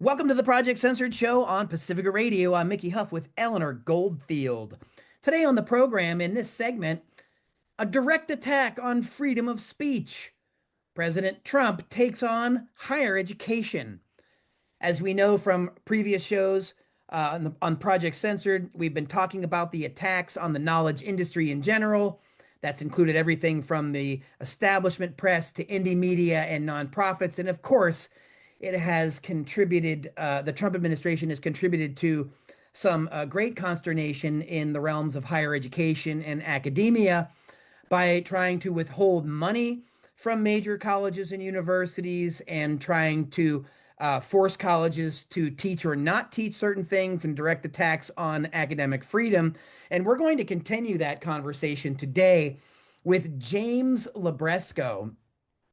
Welcome to the Project Censored Show on Pacifica Radio. I'm Mickey Huff with Eleanor Goldfield. Today on the program, in this segment, a direct attack on freedom of speech. President Trump takes on higher education. As we know from previous shows on Project Censored, we've been talking about the attacks on the knowledge industry in general. That's included everything from the establishment press to indie media and nonprofits. And of course, it has contributed, the Trump administration has contributed to some great consternation in the realms of higher education and academia by trying to withhold money from major colleges and universities and trying to force colleges to teach or not teach certain things and direct attacks on academic freedom. And we're going to continue that conversation today with James Libresco.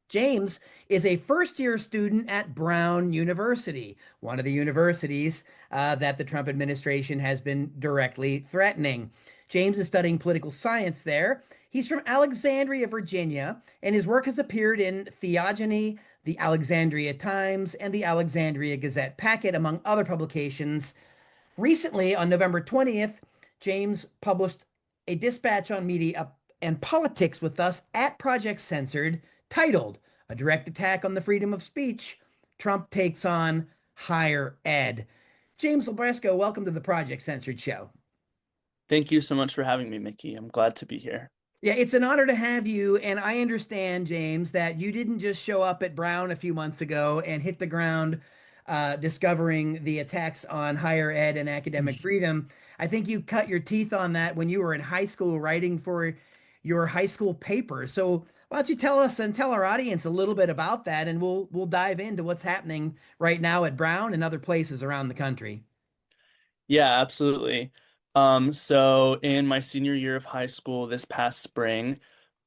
James is a first-year student at Brown University, one of the universities that the Trump administration has been directly threatening. James is studying political science there. He's from Alexandria, Virginia, and his work has appeared in Theogony, the Alexandria Times, and the Alexandria Gazette Packet, among other publications. Recently, on November 20th, James published a dispatch on media and politics with us at Project Censored, titled "A Direct Attack on the Freedom of Speech, Trump Takes on Higher Ed." James Libresco, welcome to the Project Censored Show. Thank you so much for having me, Mickey. I'm glad to be here. Yeah, it's an honor to have you. And I understand, James, that you didn't just show up at Brown a few months ago and hit the ground discovering the attacks on higher ed and academic freedom. I think you cut your teeth on that when you were in high school writing for your high school paper. So why don't you tell us and tell our audience a little bit about that, and we'll dive into what's happening right now at Brown and other places around the country. Yeah, absolutely. So in my senior year of high school this past spring,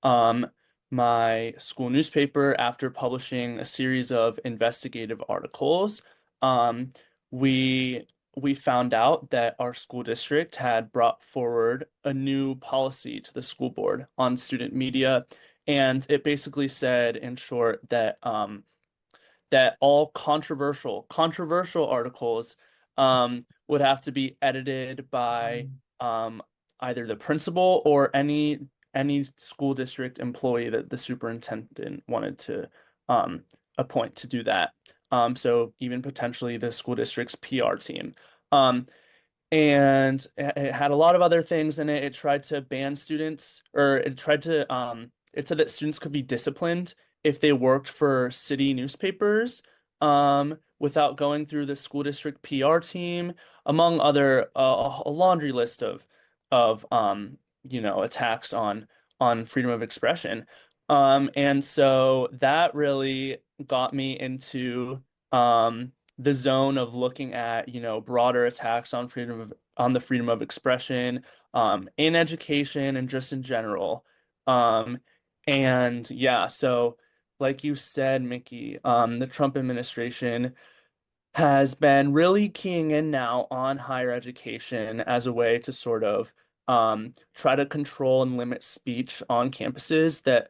um, my school newspaper, after publishing a series of investigative articles, um, we we found out that our school district had brought forward a new policy to the school board on student media, and it basically said, in short, that all controversial articles would have to be edited by either the principal or any school district employee that the superintendent wanted to appoint to do that. So even potentially the school district's PR team. And it had a lot of other things in it. It tried to ban students, or it said that students could be disciplined if they worked for city newspapers without going through the school district PR team, among other a laundry list of attacks on freedom of expression. And so that really got me into the zone of looking at broader attacks on the freedom of expression in education and just in general. And yeah, so like you said, Mickey, the Trump administration has been really keying in now on higher education as a way to sort of try to control and limit speech on campuses that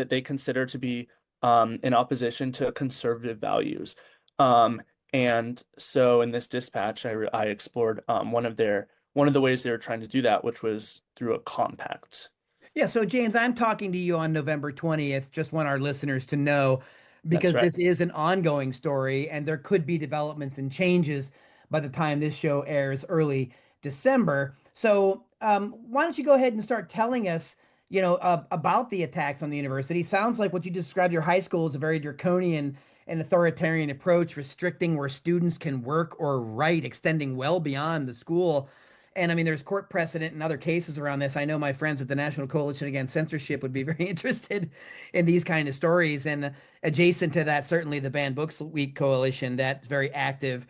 they consider to be in opposition to conservative values. And so in this dispatch, I explored one of the ways they were trying to do that, which was through a compact. Yeah, so James, I'm talking to you on November 20th. Just want our listeners to know, That's because right. this is an ongoing story and there could be developments and changes by the time this show airs early December. So why don't you go ahead and start telling us, about the attacks on the university? Sounds like what you described your high school as a very draconian and authoritarian approach, restricting where students can work or write, extending well beyond the school. And I mean, there's court precedent and other cases around this. I know my friends at the National Coalition Against Censorship would be very interested in these kind of stories. And adjacent to that, certainly the Banned Books Week Coalition, that's very active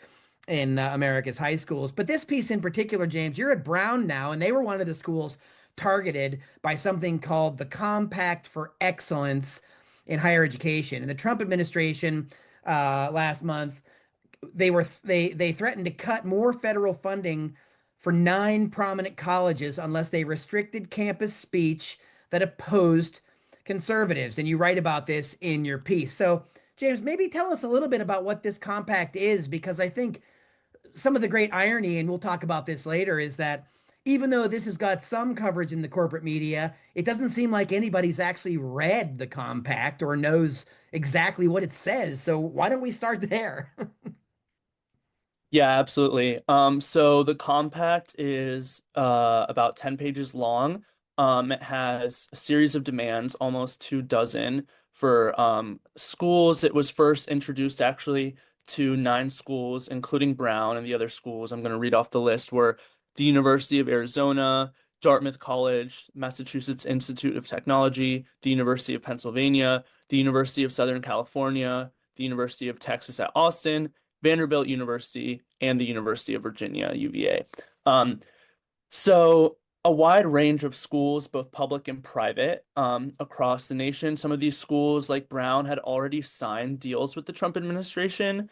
in America's high schools. But this piece in particular, James, you're at Brown now, and they were one of the schools targeted by something called the Compact for Excellence in Higher Education. And the Trump administration last month, they threatened to cut more federal funding for 9 prominent colleges unless they restricted campus speech that opposed conservatives. And you write about this in your piece. So James, maybe tell us a little bit about what this compact is, because I think some of the great irony, and we'll talk about this later, is that even though this has got some coverage in the corporate media, it doesn't seem like anybody's actually read the compact or knows exactly what it says. So why don't we start there? Yeah, absolutely. So the compact is about 10 pages long. It has a series of demands, almost 2 dozen for schools. It was first introduced actually to 9 schools, including Brown, and the other schools I'm going to read off the list were the University of Arizona, Dartmouth College, Massachusetts Institute of Technology, the University of Pennsylvania, the University of Southern California, the University of Texas at Austin, Vanderbilt University, and the University of Virginia, UVA. Um, so a wide range of schools, both public and private, across the nation. Some of these schools, like Brown, had already signed deals with the Trump administration,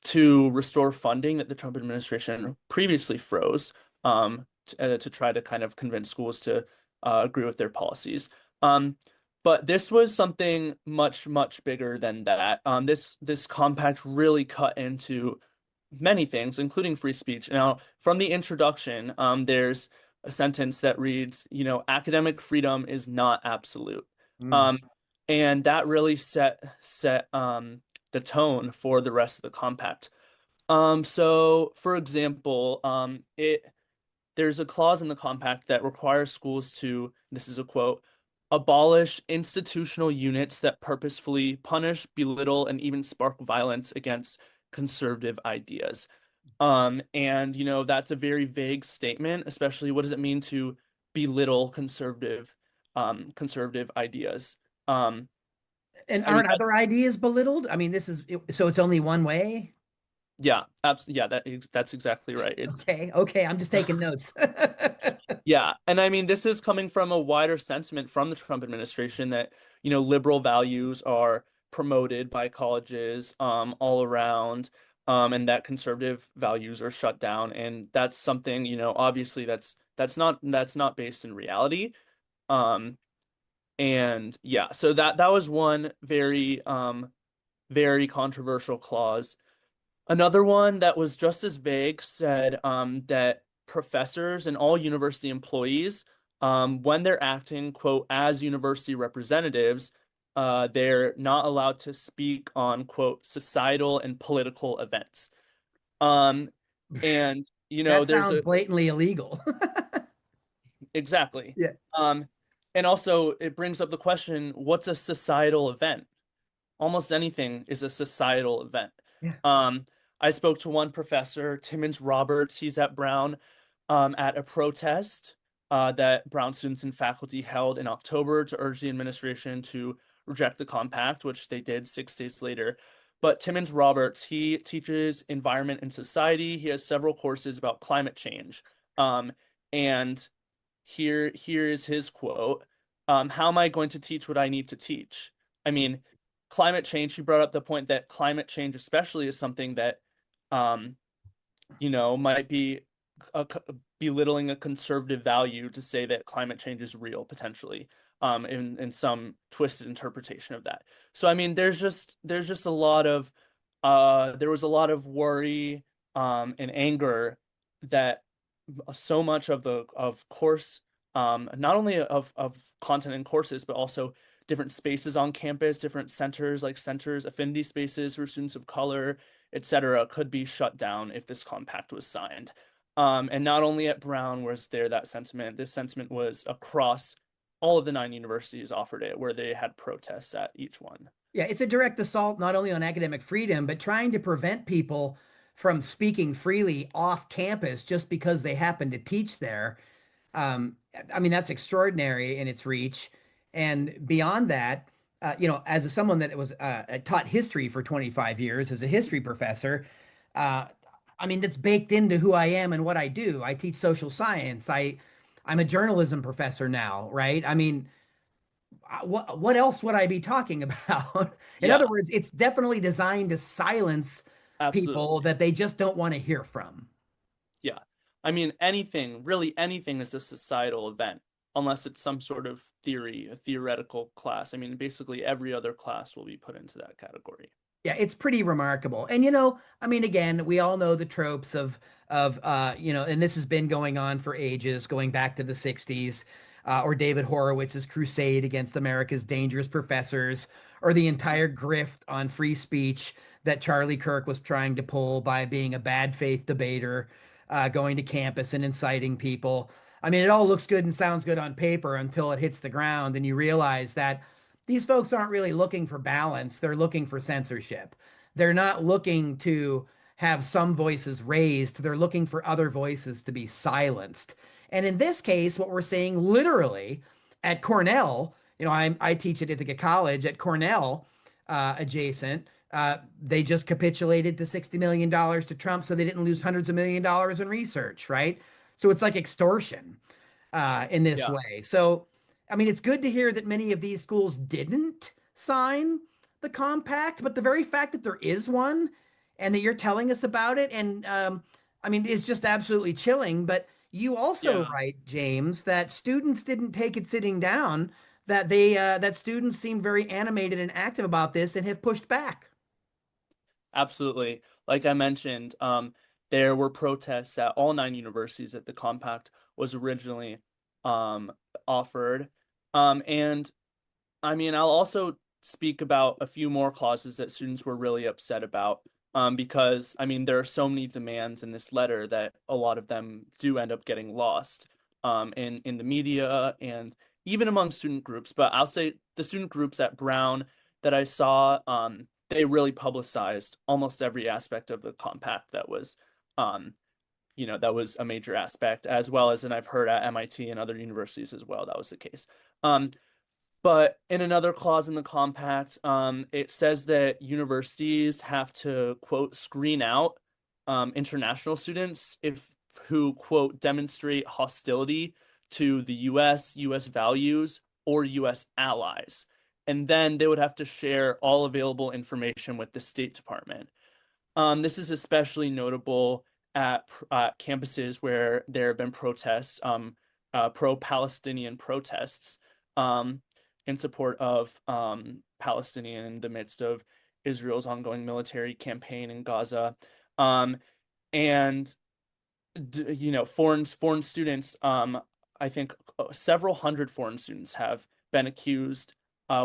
to restore funding that the Trump administration previously froze, to try to kind of convince schools to agree with their policies. But this was something much, much bigger than that. This compact really cut into many things, including free speech. Now, from the introduction, there's a sentence that reads, academic freedom is not absolute. Mm. Um, and that really set the tone for the rest of the compact. So for example, there's a clause in the compact that requires schools to, this is a quote, abolish institutional units that purposefully punish, belittle, and even spark violence against conservative ideas. And that's a very vague statement, especially what does it mean to belittle conservative ideas? Um, And I mean, aren't other ideas belittled? I mean, so it's only one way. yeah, absolutely, yeah, that's exactly right. Okay, I'm just taking notes. Yeah, and I mean, this is coming from a wider sentiment from the Trump administration that, liberal values are promoted by colleges all around, and that conservative values are shut down. And that's something, obviously that's not based in reality. Um, and yeah, so that was one very controversial clause. Another one that was just as vague said that professors and all university employees, when they're acting, quote, as university representatives, they're not allowed to speak on, quote, societal and political events. Um, and, That there's sounds a, blatantly illegal. exactly. Yeah. Um, and also it brings up the question, what's a societal event? Almost anything is a societal event. Yeah. Um, I spoke to one professor, Timmons Roberts. He's at Brown, at a protest that Brown students and faculty held in October to urge the administration to reject the compact, which they did 6 days later. But Timmons Roberts, he teaches environment and society. He has several courses about climate change. And here is his quote. How am I going to teach what I need to teach? I mean, climate change, he brought up the point that climate change especially is something that um, might be a, belittling a conservative value to say that climate change is real potentially, in some twisted interpretation of that. So I mean, there's just a lot of there was a lot of worry and anger that so much of course, not only of content and courses, but also different spaces on campus, different centers like centers, affinity spaces for students of color, etc., could be shut down if this compact was signed. And not only at Brown was there that sentiment, this sentiment was across all of the 9 universities offered it, where they had protests at each one. Yeah, it's a direct assault not only on academic freedom, but trying to prevent people from speaking freely off campus just because they happen to teach there. Um, I mean, that's extraordinary in its reach. And beyond that, as someone that was taught history for 25 years as a history professor, uh, I mean, that's baked into who I am and what I do. I teach social science. I'm a journalism professor now, right? I mean, what else would I be talking about? In other Yeah, words, it's definitely designed to silence people absolutely. that they just don't want to hear from. Yeah. I mean, anything, really anything is a societal event unless it's some sort of theory, a theoretical class. I mean, basically every other class will be put into that category. Yeah, it's pretty remarkable. And I mean, again, we all know the tropes of and this has been going on for ages, going back to the 60s, or David Horowitz's crusade against America's dangerous professors, or the entire grift on free speech that Charlie Kirk was trying to pull by being a bad faith debater, going to campus and inciting people. I mean, it all looks good and sounds good on paper until it hits the ground and you realize that these folks aren't really looking for balance. They're looking for censorship. They're not looking to have some voices raised. They're looking for other voices to be silenced. And in this case, what we're seeing literally at Cornell, I teach at Ithaca College at Cornell, adjacent. They just capitulated to $60 million to Trump so they didn't lose hundreds of $1 millions in research, right? So it's like extortion in this Yeah, way. So, I mean, it's good to hear that many of these schools didn't sign the compact, but the very fact that there is one and that you're telling us about it, and I mean, is just absolutely chilling. But you also yeah. write, James, that students didn't take it sitting down, that students seemed very animated and active about this and have pushed back. Absolutely. Like I mentioned, there were protests at all nine universities that the compact was originally um, offered. And I mean, I'll also speak about a few more clauses that students were really upset about, because I mean, there are so many demands in this letter that a lot of them do end up getting lost in the media and even among student groups. But I'll say the student groups at Brown that I saw, they really publicized almost every aspect of the compact that was, um, that was a major aspect, as well as, and I've heard at MIT and other universities as well, that was the case. But in another clause in the compact, it says that universities have to, quote, screen out international students if who, quote, demonstrate hostility to the US values, or US allies. And then they would have to share all available information with the State Department. This is especially notable at campuses where there have been protests, pro-Palestinian protests, um, in support of Palestinian in the midst of Israel's ongoing military campaign in Gaza. Um, and foreign students, I think several hundred foreign students have been accused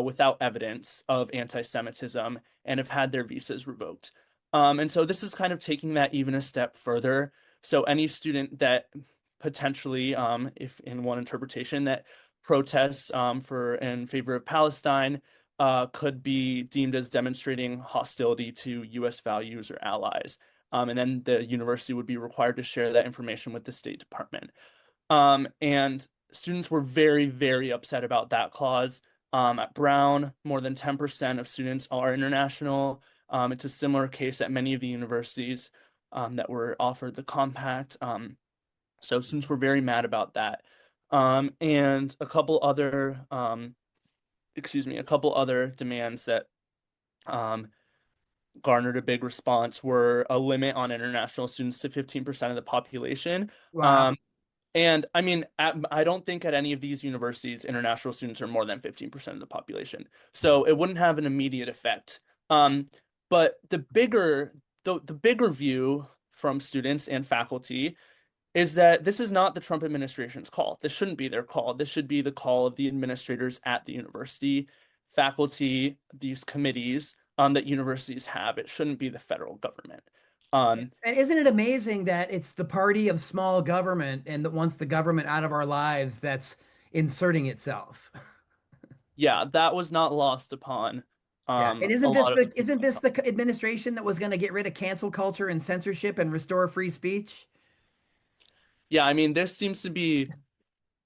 without evidence of anti-Semitism and have had their visas revoked. And so this is kind of taking that even a step further. So any student that potentially, if in one interpretation, that protests for in favor of Palestine could be deemed as demonstrating hostility to U.S. values or allies. And then the university would be required to share that information with the State Department. And students were very, very upset about that clause. At Brown, more than 10% of students are international. It's a similar case at many of the universities that were offered the compact. So students were very mad about that. And a couple other demands that um, garnered a big response were a limit on international students to 15% of the population. Wow. Um, and I mean, I don't think at any of these universities, international students are more than 15% of the population. So it wouldn't have an immediate effect. But the bigger view from students and faculty is that this is not the Trump administration's call. This shouldn't be their call. This should be the call of the administrators at the university, faculty, these committees that universities have. It shouldn't be the federal government. Um, And isn't it amazing that it's the party of small government and that wants the government out of our lives that's inserting itself? yeah, that was not lost upon Yeah. And a isn't this lot of the the people. isn't this the administration that was going to get rid of cancel culture and censorship and restore free speech? Yeah, I mean, this seems to be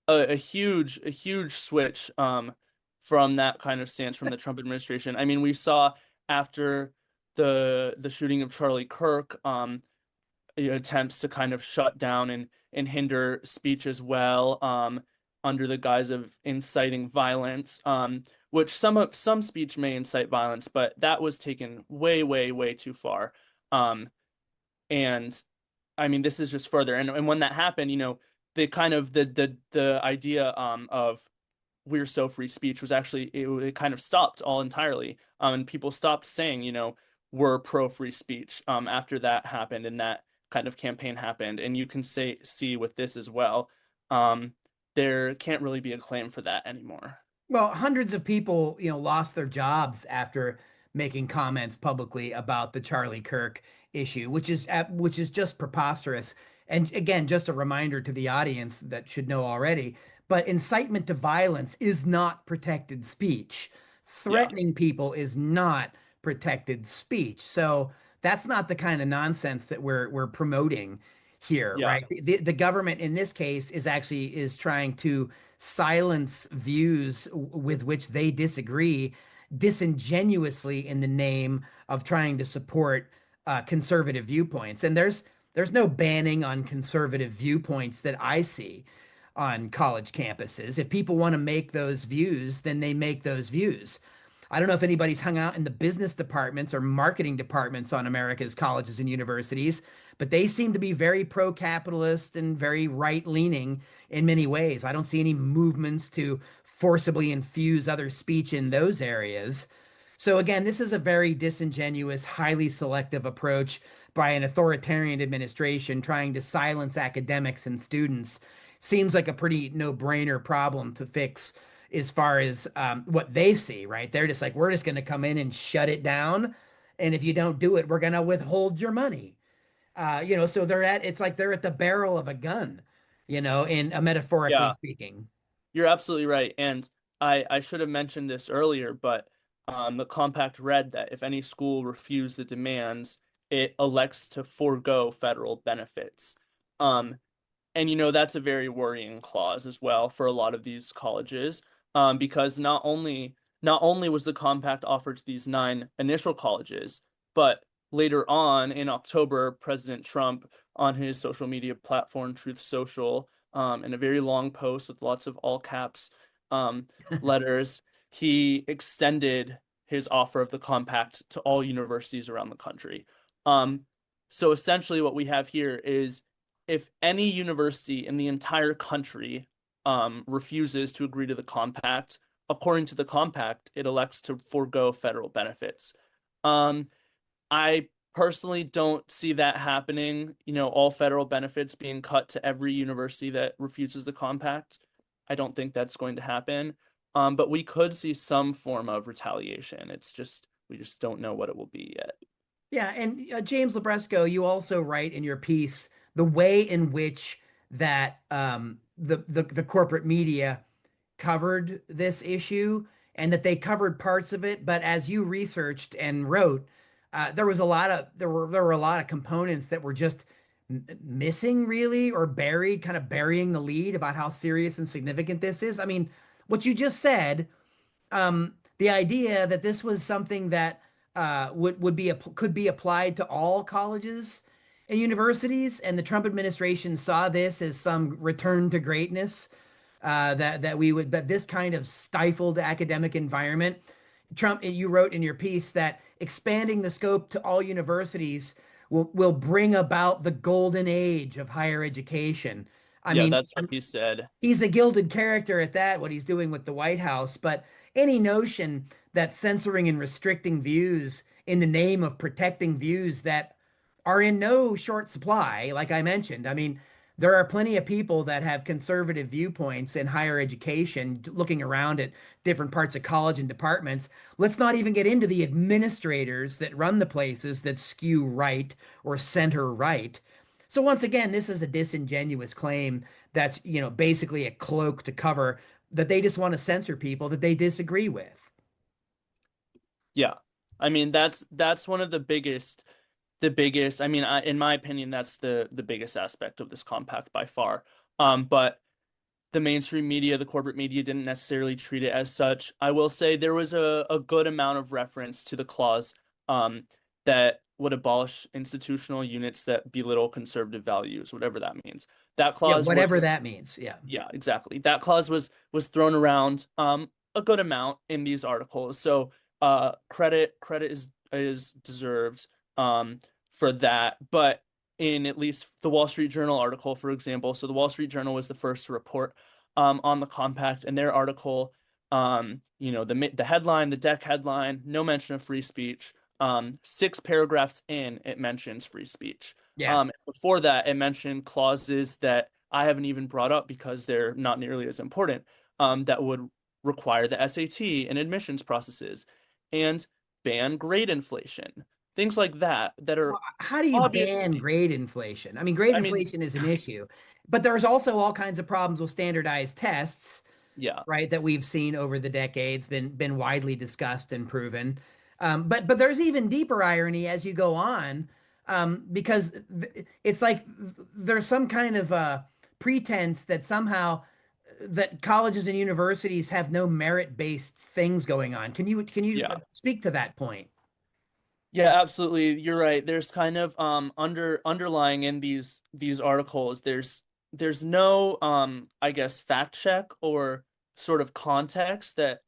a huge switch from that kind of stance from the Trump administration. I mean, we saw after the shooting of Charlie Kirk, attempts to kind of shut down and hinder speech as well, under the guise of inciting violence, which some speech may incite violence, but that was taken way, way, way too far. Um, and I mean, this is just further. And when that happened, the kind of the idea of we're so free speech was actually it kind of stopped all entirely. And people stopped saying, we're pro free speech after that happened and that kind of campaign happened. And you can see with this as well. Um, there can't really be a claim for that anymore. Well, hundreds of people, lost their jobs after making comments publicly about the Charlie Kirk issue, which is just preposterous. And again, just a reminder to the audience that should know already, but incitement to violence is not protected speech. Yeah. Threatening people is not protected speech. So that's not the kind of nonsense that we're promoting here, Yeah. right? The government in this case is trying to silence views with which they disagree disingenuously in the name of trying to support conservative viewpoints. And there's no banning on conservative viewpoints that I see on college campuses. If people want to make those views, then they make those views. I don't know if anybody's hung out in the business departments or marketing departments on America's colleges and universities, but they seem to be very pro-capitalist and very right-leaning in many ways. I don't see any movements to forcibly infuse other speech in those areas. So again, this is a very disingenuous, highly selective approach by an authoritarian administration trying to silence academics and students. Seems like a pretty no-brainer problem to fix as far as what they see, right? They're just like, we're just going to come in and shut it down. And if you don't do it, we're going to withhold your money. So it's like they're at the barrel of a gun, in metaphorically Yeah. speaking. You're absolutely right. And I should have mentioned this earlier, but the compact read that if any school refused the demands, it elects to forego federal benefits. Um, and that's a very worrying clause as well for a lot of these colleges, because not only was the compact offered to these 9 initial colleges, but later on in October, President Trump on his social media platform, Truth Social, in a very long post with lots of all caps um, letters, he extended his offer of the compact to all universities around the country. Um, so essentially, what we have here is if any university in the entire country refuses to agree to the compact, according to the compact, it elects to forego federal benefits. Um, I personally don't see that happening, all federal benefits being cut to every university that refuses the compact. I don't think that's going to happen. But we could see some form of retaliation. We just don't know what it will be yet. Yeah, and James Libresco, you also write in your piece the way in which that the corporate media covered this issue and that they covered parts of it, but as you researched and wrote, there were a lot of components that were just missing really or buried, kind of burying the lead about how serious and significant this is. I mean, what you just said, the idea that this was something that could be applied to all colleges and universities, and the Trump administration saw this as some return to greatness, that this kind of stifled academic environment. Trump, you wrote in your piece that expanding the scope to all universities will bring about the golden age of higher education. I Yeah, mean, that's what he said. he's a gilded character at that, what he's doing with the White House. But any notion that censoring and restricting views in the name of protecting views that are in no short supply, like I mentioned, I mean, there are plenty of people that have conservative viewpoints in higher education, looking around at different parts of college and departments. Let's not even get into the administrators that run the places that skew right or center right. So once again, this is a disingenuous claim that's, basically a cloak to cover that they just want to censor people that they disagree with. Yeah. I mean, that's one of the biggest, I mean, in my opinion, that's the biggest aspect of this compact by far. But the mainstream media, the corporate media didn't necessarily treat it as such. I will say there was a good amount of reference to the clause that would abolish institutional units that belittle conservative values, whatever that means. That Yeah, clause whatever was, that means. Yeah. yeah, exactly. That clause was thrown around a good amount in these articles. So credit is deserved for that. But in at least the Wall Street Journal article, for example. So the Wall Street Journal was the first to report on the compact, and their article, the headline, the deck headline, no mention of free speech. 6 paragraphs in, it mentions free speech. Yeah. Before that, it mentioned clauses that I haven't even brought up because they're not nearly as important, that would require the SAT and admissions processes and ban grade inflation. Things like that are Well, how do you ban obviously, grade inflation? I mean, grade I mean, inflation is an issue, but there's also all kinds of problems with standardized tests, yeah, right, that we've seen over the decades, been widely discussed and proven. But there's even deeper irony as you go on, because it's like there's some kind of pretense that somehow that colleges and universities have no merit-based things going on. Can you yeah. speak to that point? Yeah, absolutely. You're right. There's kind of underlying in these articles, there's no I guess fact check or sort of context that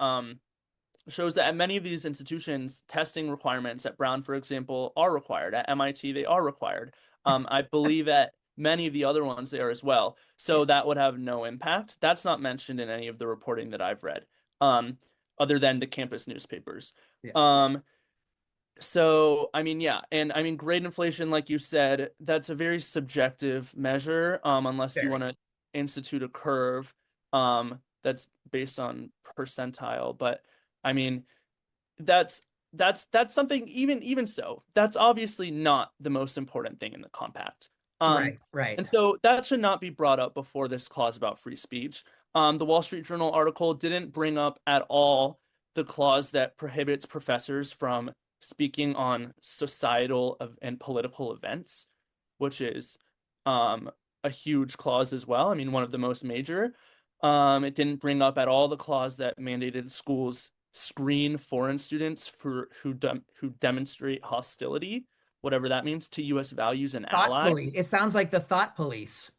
shows that at many of these institutions, testing requirements at Brown, for example, are required. At MIT, they are required. I believe at many of the other ones they are as well. Yeah, So that would have no impact. That's not mentioned in any of the reporting that I've read, um, other than the campus newspapers. yeah, Um, so, I mean, yeah, and I mean, grade inflation, like you said, that's a very subjective measure, unless you want very. to institute a curve, that's based on percentile. But I mean, that's that's something even so, that's obviously not the most important thing in the compact. Right, right. And so that should not be brought up before this clause about free speech. The Wall Street Journal article didn't bring up at all the clause that prohibits professors from speaking on societal and political events, which is a huge clause as well. I mean, one of the most major. It didn't bring up at all the clause that mandated schools screen foreign students who demonstrate hostility, whatever that means, to U.S. values and Thought police. allies. It sounds like the thought police.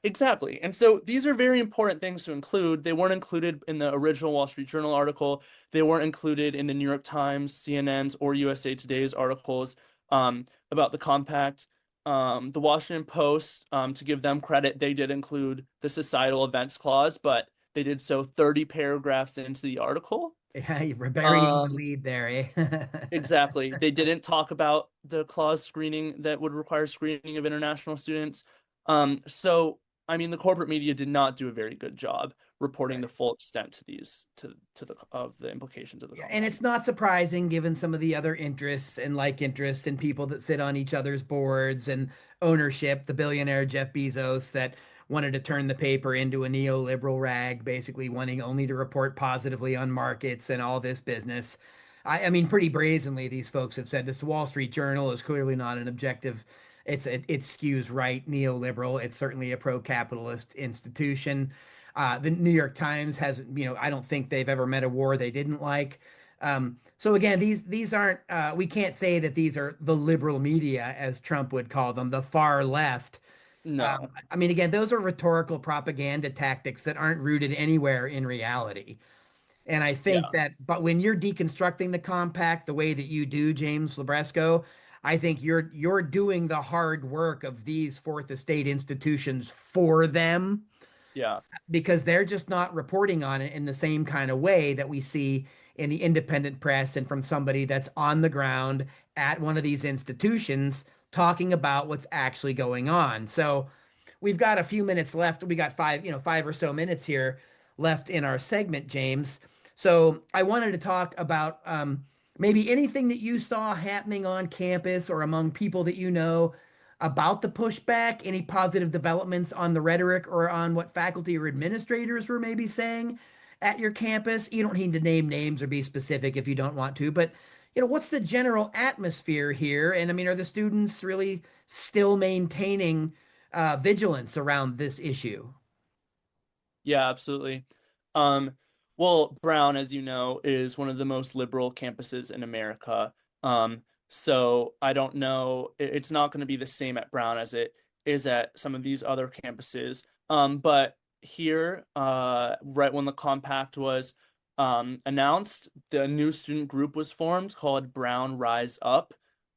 Exactly. And so these are very important things to include. They weren't included in the original Wall Street Journal article. They weren't included in the New York Times, CNN's, or USA Today's articles about the compact. The Washington Post, to give them credit, they did include the societal events clause, but they did so 30 paragraphs into the article. Yeah, you're burying the Um, lead there, eh? exactly. They didn't talk about the clause screening that would require screening of international students. So I mean, the corporate media did not do a very good job reporting Right. the full extent to these to the of the implications of the Yeah, and compact. it's not surprising given some of the other interests and like interests and people that sit on each other's boards and ownership, the billionaire Jeff Bezos that wanted to turn the paper into a neoliberal rag, basically wanting only to report positively on markets and all this business. I mean, pretty brazenly, these folks have said this Wall Street Journal is clearly not an objective. It skews right, neoliberal. It's certainly a pro-capitalist institution. The New York Times has, I don't think they've ever met a war they didn't like. So again, these aren't. We can't say that these are the liberal media, as Trump would call them, the far left. No. I mean, again, those are rhetorical propaganda tactics that aren't rooted anywhere in reality. And I think Yeah. that, but when you're deconstructing the compact the way that you do, James Libresco, I think you're doing the hard work of these fourth estate institutions for them Yeah. because they're just not reporting on it in the same kind of way that we see in the independent press and from somebody that's on the ground at one of these institutions talking about what's actually going on. So we've got a few minutes left. We got five or so minutes here left in our segment, James. So I wanted to talk about maybe anything that you saw happening on campus or among people that you know about the pushback, any positive developments on the rhetoric or on what faculty or administrators were maybe saying at your campus. You don't need to name names or be specific if you don't want to, but what's the general atmosphere here? And I mean, are the students really still maintaining vigilance around this issue? Yeah, absolutely. Um, well, Brown, as you know, is one of the most liberal campuses in America. So I don't know, it's not going to be the same at Brown as it is at some of these other campuses. But here, right when the compact was announced, the new student group was formed called Brown Rise Up.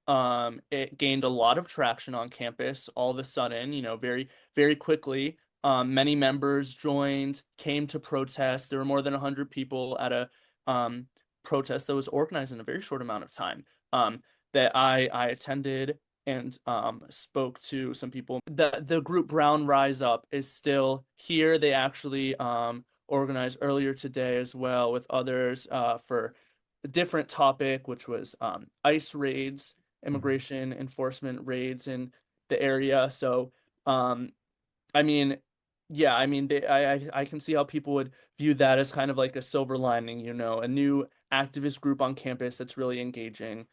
it gained a lot of traction on campus all of a sudden, very, very quickly. Many members joined, came to protest. There were more than 100 people at a um, protest that was organized in a very short amount of time that I attended and spoke to some people. The group Brown Rise Up is still here. They actually organized earlier today as well with others for a different topic, which was ICE raids, immigration enforcement raids in the area. So, I mean, yeah, I mean, I can see how people would view that as kind of like a silver lining, a new activist group on campus that's really engaging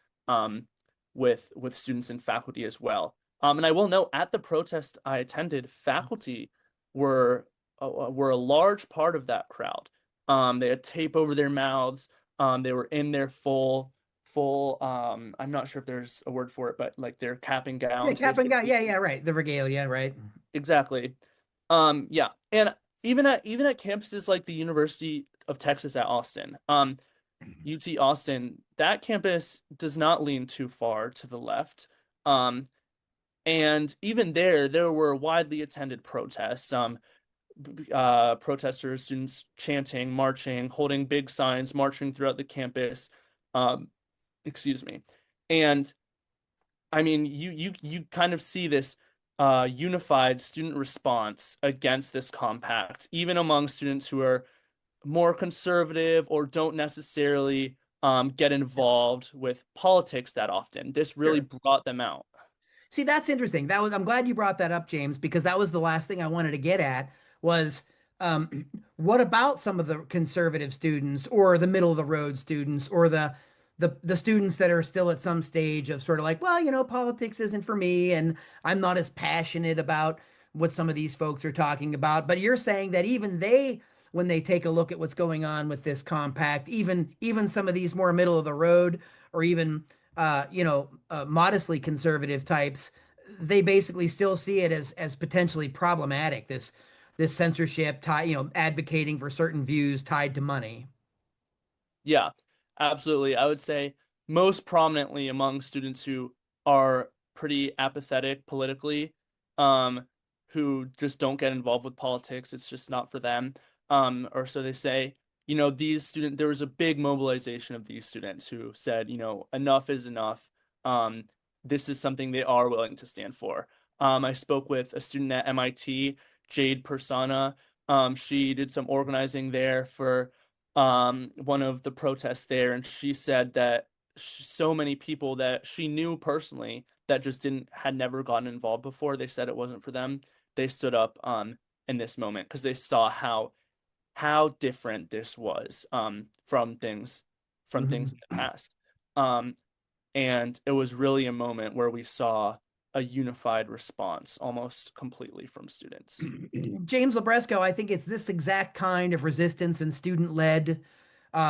with students and faculty as well. And I will note at the protest I attended, faculty were were a large part of that crowd. They had tape over their mouths. They were in their full I'm not sure if there's a word for it, but like their cap and Yeah, gowns, cap and gown. basically. Yeah, yeah, right. The regalia, right. Exactly. Yeah. And even at campuses like the University of Texas at Austin, UT Austin, that campus does not lean too far to the left. Um, and even there were widely attended protests. Protesters, students chanting, marching, holding big signs, marching throughout the campus. Um, excuse me. And I mean, you kind of see this unified student response against this compact, even among students who are more conservative or don't necessarily get involved with politics that often. This really Sure. brought them out. See, that's interesting. I'm glad you brought that up, James, because that was the last thing I wanted to get at was what about some of the conservative students or the middle of the road students or the students that are still at some stage of sort of like, well, politics isn't for me and I'm not as passionate about what some of these folks are talking about. But you're saying that even they, when they take a look at what's going on with this compact, even some of these more middle of the road or even modestly conservative types, they basically still see it as potentially problematic. This censorship tie, advocating for certain views tied to money. Yeah, absolutely. I would say most prominently among students who are pretty apathetic politically, um, who just don't get involved with politics. It's just not for them. Or so they say. There was a big mobilization of these students who said, enough is enough. Um, this is something they are willing to stand for. I spoke with a student at MIT, Jade Persona. She did some organizing there for one of the protests there, and she said that so many people that she knew personally that just didn't had never gotten involved before, they said it wasn't for them. They stood up in this moment because they saw how different this was from things in the Mhm. past. Um, and it was really a moment where we saw a unified response almost completely from students. James Libresco, I think it's this exact kind of resistance and student-led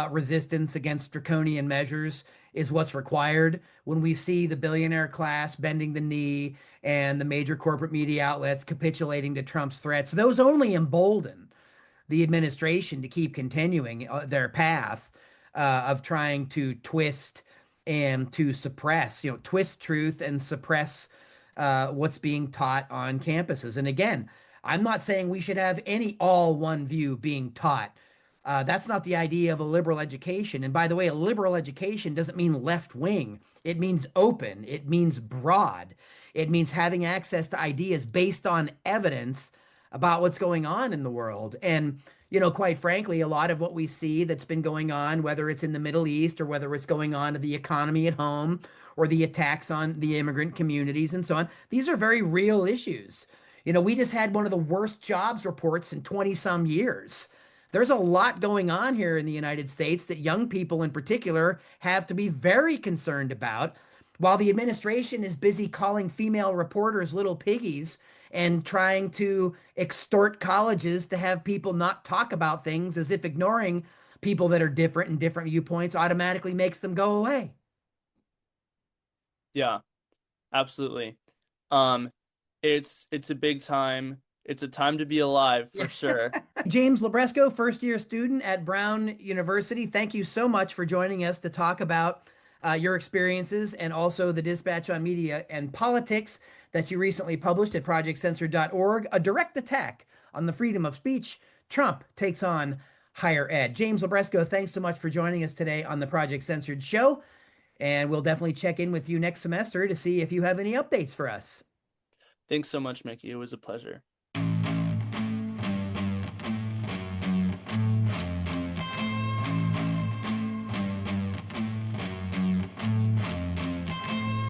resistance against draconian measures is what's required when we see the billionaire class bending the knee and the major corporate media outlets capitulating to Trump's threats. Those only embolden the administration to keep continuing their path of trying to twist and to suppress, twist truth and suppress what's being taught on campuses. And again, I'm not saying we should have any all one view being taught. That's not the idea of a liberal education. And by the way, a liberal education doesn't mean left wing. It means open. It means broad. It means having access to ideas based on evidence about what's going on in the world. And, quite frankly, a lot of what we see that's been going on, whether it's in the Middle East or whether it's going on to the economy at home or the attacks on the immigrant communities and so on, these are very real issues. We just had one of the worst jobs reports in 20 some years. There's a lot going on here in the United States that young people in particular have to be very concerned about. While the administration is busy calling female reporters little piggies and trying to extort colleges to have people not talk about things as if ignoring people that are different and different viewpoints automatically makes them go away. Yeah, absolutely. Um, it's a big time. It's a time to be alive Yeah. for sure. James Libresco, first year student at Brown University. Thank you so much for joining us to talk about your experiences and also the Dispatch on Media and Politics that you recently published at projectcensored.org, a direct attack on the freedom of speech. Trump takes on higher ed. James Libresco, thanks so much for joining us today on the Project Censored Show. And we'll definitely check in with you next semester to see if you have any updates for us. Thanks so much, Mickey. It was a pleasure.